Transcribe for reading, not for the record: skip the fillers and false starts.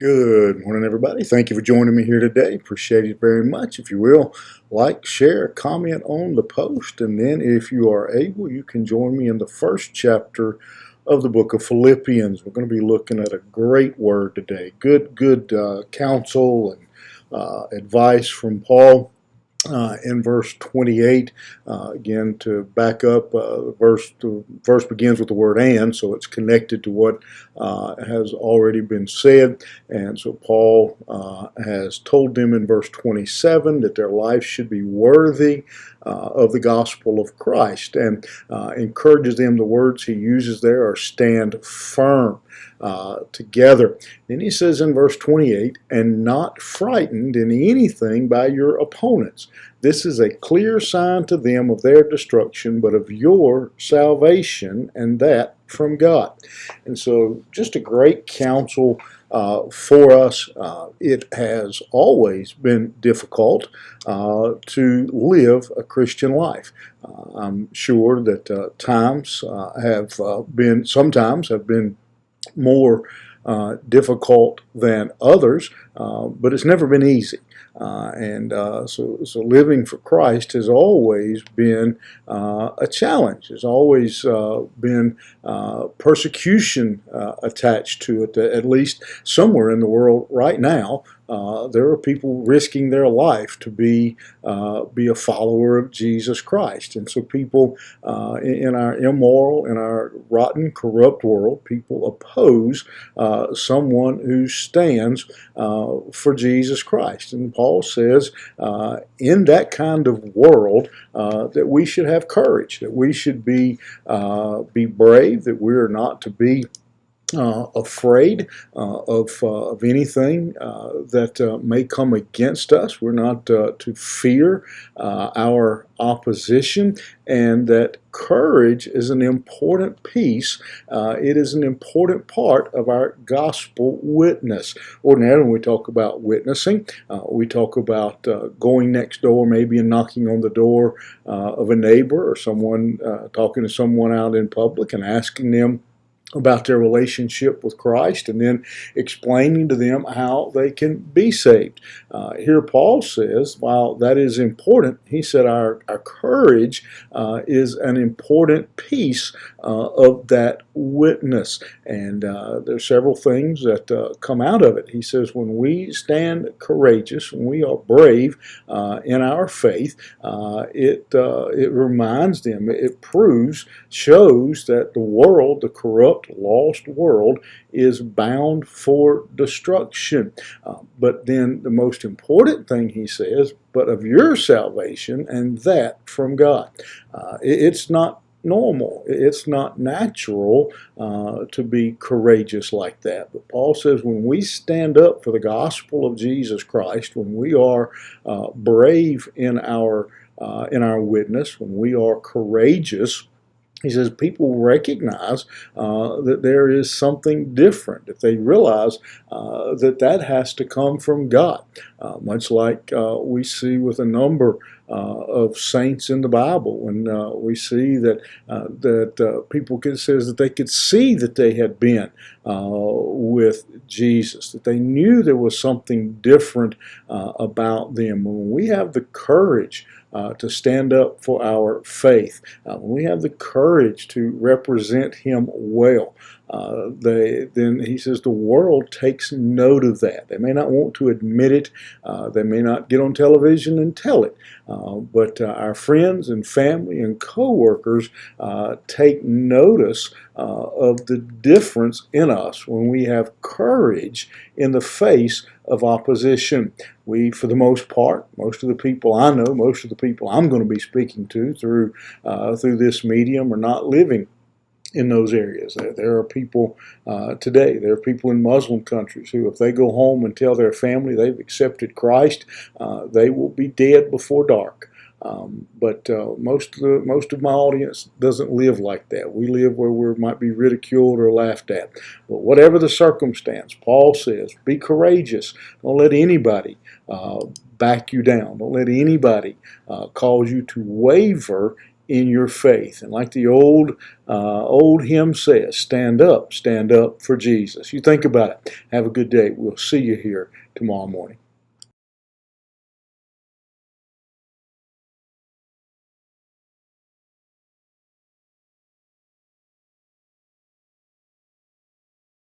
Good morning, everybody. Thank you for joining me here today. Appreciate it very much. If you will, like, share, comment on the post, and then if you are able, you can join me in the first chapter of the book of Philippians. We're going to be looking at a great word today. Good counsel and advice from Paul. In verse 28, again, to back up, the verse begins with the word and, so it's connected to what has already been said. And so Paul has told them in verse 27 that their life should be worthy of the gospel of Christ, and encourages them. The words he uses there are stand firm together. Then he says in verse 28, and not frightened in anything by your opponents. This is a clear sign to them of their destruction, but of your salvation, and that from God. And so just a great counsel for us. It has always been difficult to live a Christian life. I'm sure that sometimes have been more difficult than others, but it's never been easy. So living for Christ has always been a challenge. There's always been persecution attached to it, at least somewhere in the world right now. There are people risking their life to be a follower of Jesus Christ. And so people in our immoral, in our rotten, corrupt world, people oppose someone who stands for Jesus Christ. And Paul says in that kind of world that we should have courage, that we should be brave, that we are not to be afraid of anything that may come against us. We're not to fear our opposition, and that courage is an important piece. It is an important part of our gospel witness. Ordinarily, when we talk about witnessing, we talk about going next door, maybe, and knocking on the door of a neighbor or someone, talking to someone out in public and asking them about their relationship with Christ, and then explaining to them how they can be saved. Here Paul says, while that is important, he said our courage is an important piece of that witness. And there are several things that come out of it. He says when we stand courageous, when we are brave in our faith, it reminds them, it shows that the world, the corrupt, lost world, is bound for destruction. But then the most important thing he says, but of your salvation, and that from God. It's not normal. It's not natural to be courageous like that. But Paul says when we stand up for the gospel of Jesus Christ, when we are brave in our witness, when we are courageous, he says people recognize that there is something different, that they realize that has to come from God. Much like we see with a number of saints in the Bible, when we see that people says that they could see that they had been with Jesus, that they knew there was something different about them. When we have the courage to stand up for our faith, when we have the courage to represent Him well, then he says the world takes note of that. They may not want to admit it. They may not get on television and tell it. But our friends and family and co-workers take notice of the difference in us when we have courage in the face of opposition. We, for the most part, most of the people I know, most of the people I'm going to be speaking to through this medium are not living in those areas. There are people today, there are people in Muslim countries who, if they go home and tell their family they've accepted Christ, they will be dead before dark. But most of my audience doesn't live like that. We live where we might be ridiculed or laughed at. But whatever the circumstance, Paul says, be courageous. Don't let anybody back you down. Don't let anybody cause you to waver in your faith. And like the old hymn says, stand up for Jesus. You think about it. Have a good day. We'll see you here tomorrow morning.